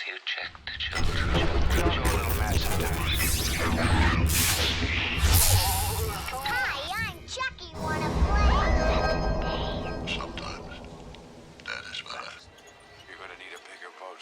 you check the children? Show a little match sometimes. Hi, I'm Chucky. Wanna play? Sometimes that is better. You're gonna need a bigger boat.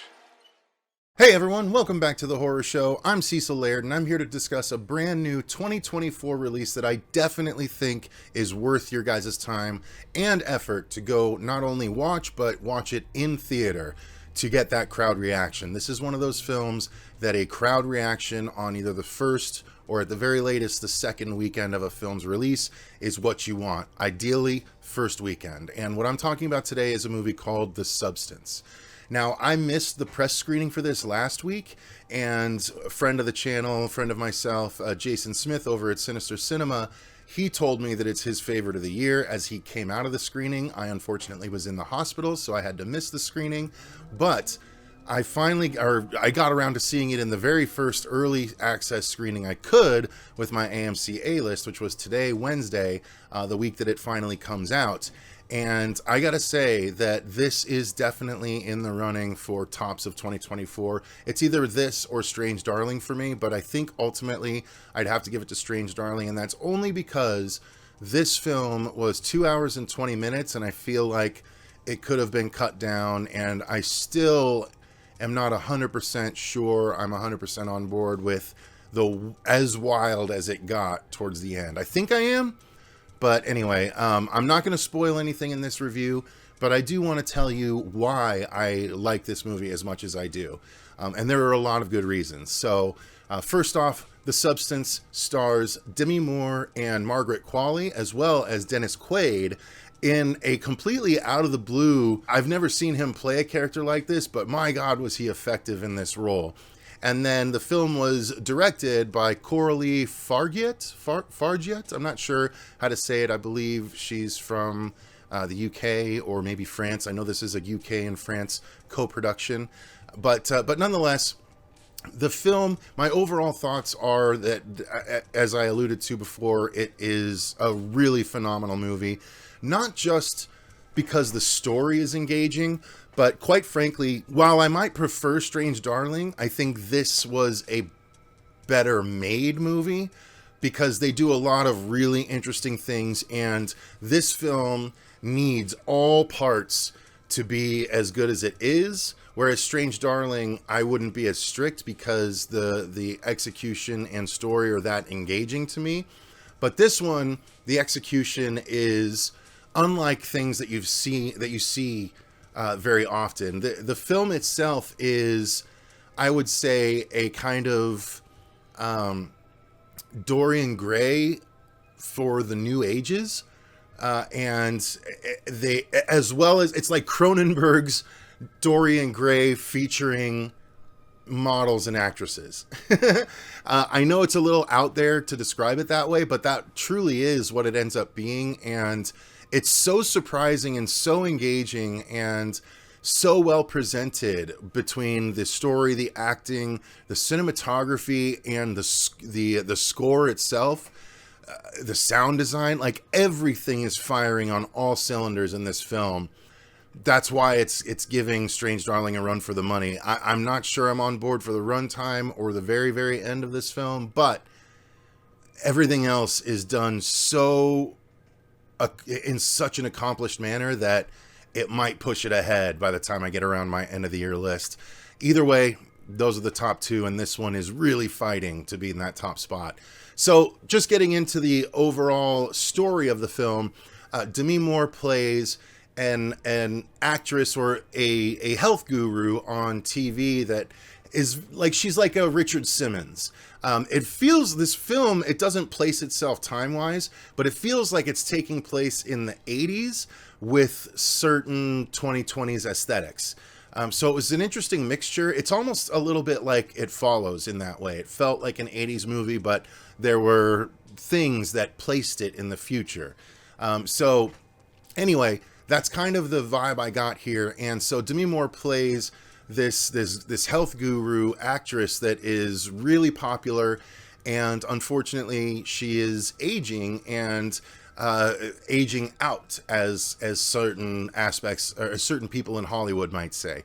Hey everyone, welcome back to The Horror Show. I'm Cecil Laird, and I'm here to discuss a brand new 2024 release that I definitely think is worth your guys' time and effort to go not only watch, but watch it in theater to get that crowd reaction. This is one of those films that a crowd reaction on either the first or at the very latest the second weekend of a film's release is what you want. Ideally, first weekend. And what I'm talking about today is a movie called The Substance. Now, I missed the press screening for this last week, and a friend of the channel, a friend of myself, Jason Smith over at Sinister Cinema, he told me that it's his favorite of the year as he came out of the screening. I unfortunately was in the hospital, so I had to miss the screening, but I got around to seeing it in the very first early access screening I could with my AMC A-list, which was today, Wednesday, the week that it finally comes out. And I gotta say that this is definitely in the running for tops of 2024. It's either this or Strange Darling for me, but I think ultimately I'd have to give it to Strange Darling, and that's only because this film was 2 hours and 20 minutes, and I feel like it could have been cut down, and I still am not 100% sure I'm 100% on board with the as wild as it got towards the end. I think I am. But anyway, I'm not going to spoil anything in this review, but I do want to tell you why I like this movie as much as I do. And there are a lot of good reasons. So first off, The Substance stars Demi Moore and Margaret Qualley, as well as Dennis Quaid, in a completely out of the blue. I've never seen him play a character like this, but my God, was he effective in this role. And then the film was directed by Coralie Fargeat. I'm not sure how to say it. I believe she's from the UK or maybe France. I know this is a UK and France co-production. But nonetheless, the film, my overall thoughts are that, as I alluded to before, it is a really phenomenal movie. Not just because the story is engaging, but quite frankly, while I might prefer Strange Darling, I think this was a better made movie because they do a lot of really interesting things, and this film needs all parts to be as good as it is, whereas Strange Darling, I wouldn't be as strict because the execution and story are that engaging to me. But this one, the execution is unlike things that you see very often. The film itself is, I would say, a kind of Dorian Gray for the New Ages, and they, as well as, it's like Cronenberg's Dorian Gray featuring models and actresses. I know it's a little out there to describe it that way, but that truly is what it ends up being, and it's so surprising and so engaging and so well presented between the story, the acting, the cinematography, and the score itself, the sound design. Like, everything is firing on all cylinders in this film. That's why it's giving Strange Darling a run for the money. I'm not sure I'm on board for the runtime or the very, very end of this film, but everything else is done so in such an accomplished manner that it might push it ahead by the time I get around my end of the year list. Either way, those are the top two, and this one is really fighting to be in that top spot. So just getting into the overall story of the film, Demi Moore plays an actress or a health guru on TV that is like, she's like a Richard Simmons. It feels, this film, it doesn't place itself time-wise, but it feels like it's taking place in the 80s with certain 2020s aesthetics. So it was an interesting mixture. It's almost a little bit like It Follows in that way. It felt like an 80s movie, but there were things that placed it in the future. So anyway, that's kind of the vibe I got here. And so Demi Moore plays this health guru actress that is really popular, and unfortunately she is aging and aging out, as certain aspects or certain people in Hollywood might say.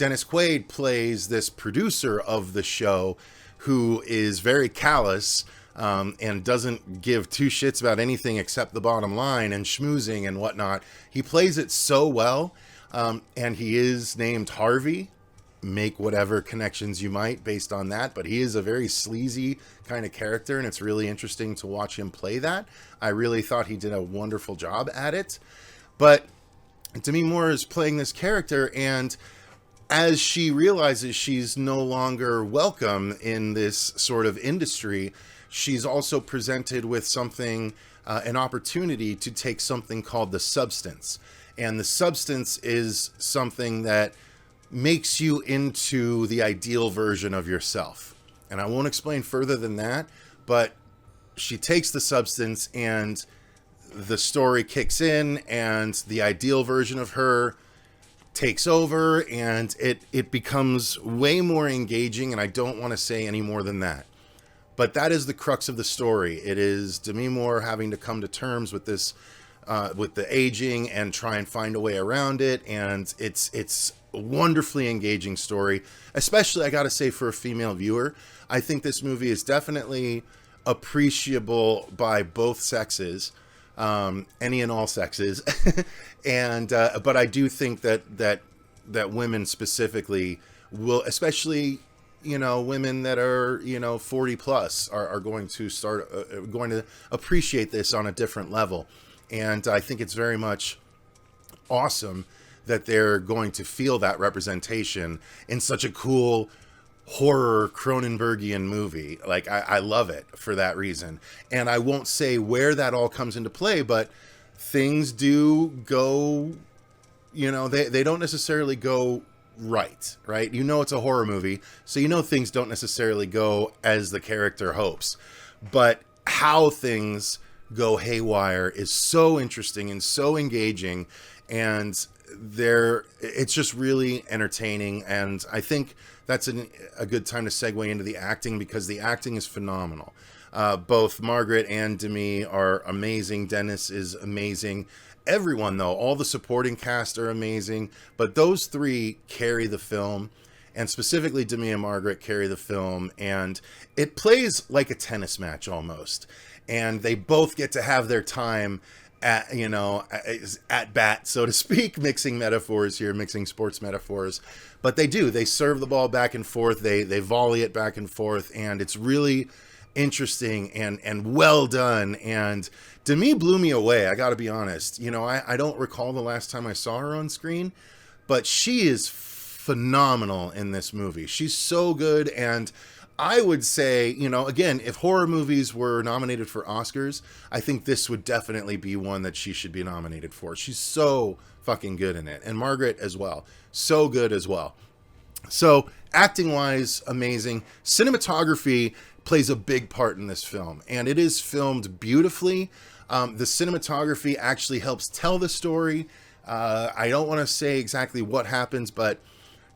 Dennis Quaid plays this producer of the show who is very callous and doesn't give two shits about anything except the bottom line and schmoozing and whatnot. He plays it so well, and he is named Harvey. Make whatever connections you might based on that, but he is a very sleazy kind of character, and it's really interesting to watch him play that. I really thought he did a wonderful job at it. But Demi Moore is playing this character, and as she realizes she's no longer welcome in this sort of industry, she's also presented with something, an opportunity to take something called the substance. And the substance is something that makes you into the ideal version of yourself. And I won't explain further than that, but she takes the substance and the story kicks in and the ideal version of her takes over, and it becomes way more engaging, and I don't want to say any more than that. But that is the crux of the story. It is Demi Moore having to come to terms with this, with the aging and try and find a way around it, and it's a wonderfully engaging story, especially, I gotta say, for a female viewer. I think this movie is definitely appreciable by both sexes, any and all sexes, and but I do think that women specifically will, especially, you know, women that are, you know, 40 plus are going to start going to appreciate this on a different level. And I think it's very much awesome that they're going to feel that representation in such a cool horror Cronenbergian movie. Like, I love it for that reason. And I won't say where that all comes into play, but things do go, you know, they don't necessarily go right? You know, it's a horror movie, so you know things don't necessarily go as the character hopes. But how things go haywire is so interesting and so engaging, and it's just really entertaining. And I think that's a good time to segue into the acting, because the acting is phenomenal. Both Margaret and Demi are amazing. Dennis is amazing. Everyone, though, all the supporting cast are amazing, but those three carry the film, and specifically Demi and Margaret carry the film, and it plays like a tennis match almost, and they both get to have their time at, you know, at bat, so to speak, mixing metaphors here, mixing sports metaphors. But they serve the ball back and forth, they volley it back and forth, and it's really interesting and well done. And Demi blew me away, I gotta be honest. You know, I don't recall the last time I saw her on screen, but she is phenomenal in this movie. She's so good, and I would say, you know, again, if horror movies were nominated for Oscars, I think this would definitely be one that she should be nominated for. She's so fucking good in it. And Margaret as well. So good as well. So, acting-wise, amazing. Cinematography plays a big part in this film, and it is filmed beautifully. The cinematography actually helps tell the story. I don't want to say exactly what happens, but,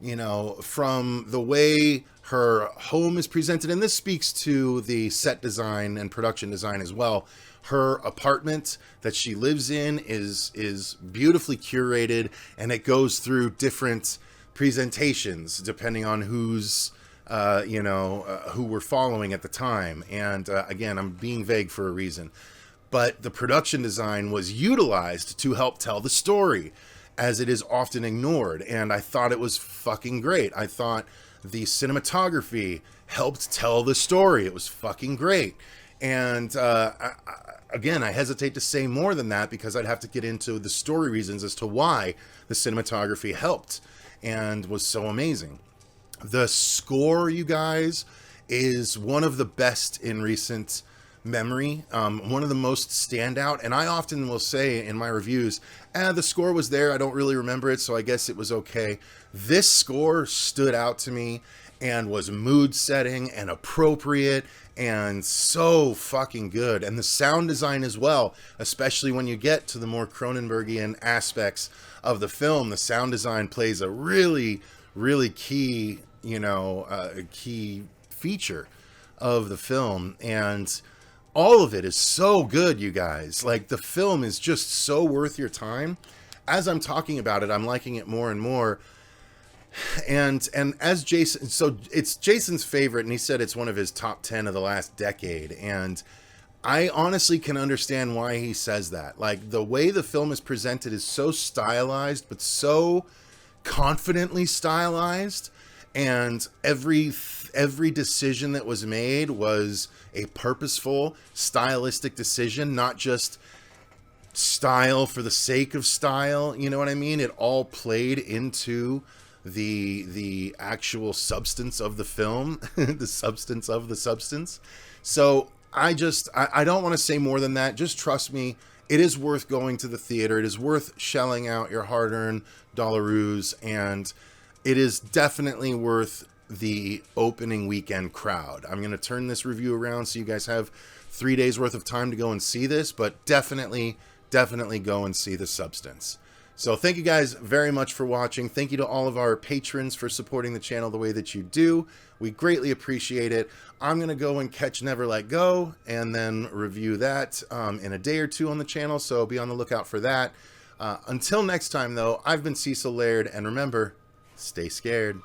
you know, from the way her home is presented, and this speaks to the set design and production design as well. Her apartment that she lives in is beautifully curated, and it goes through different presentations depending on who's who we're following at the time. And again, I'm being vague for a reason, but the production design was utilized to help tell the story, as it is often ignored. And I thought it was fucking great. I thought the cinematography helped tell the story. It was fucking great. And again, I hesitate to say more than that, because I'd have to get into the story reasons as to why the cinematography helped and was so amazing. The score, you guys, is one of the best in recent memory, one of the most standout. And I often will say in my reviews, the score was there, I don't really remember it, so I guess it was okay. This score stood out to me and was mood setting and appropriate and so fucking good. And the sound design as well, especially when you get to the more Cronenbergian aspects of the film, the sound design plays a really, really key, key feature of the film. And all of it is so good, you guys. Like, the film is just so worth your time. As I'm talking about it, I'm liking it more and more. And as Jason, so it's Jason's favorite, and he said it's one of his top 10 of the last decade. And I honestly can understand why he says that. Like, the way the film is presented is so stylized, but so confidently stylized, and every decision that was made was a purposeful, stylistic decision, not just style for the sake of style. You know what I mean? It all played into the actual substance of the film, the substance of the substance. So I don't want to say more than that. Just trust me. It is worth going to the theater. It is worth shelling out your hard-earned dollaroos, and it is definitely worth the opening weekend crowd. I'm going to turn this review around so you guys have 3 days worth of time to go and see this, but definitely go and see the substance. So thank you guys very much for watching. Thank you to all of our patrons for supporting the channel the way that you do. We greatly appreciate it. I'm going to go and catch Never Let Go and then review that in a day or two on the channel, so be on the lookout for that. Until next time, though, I've been Cecil Laird, and remember, stay scared.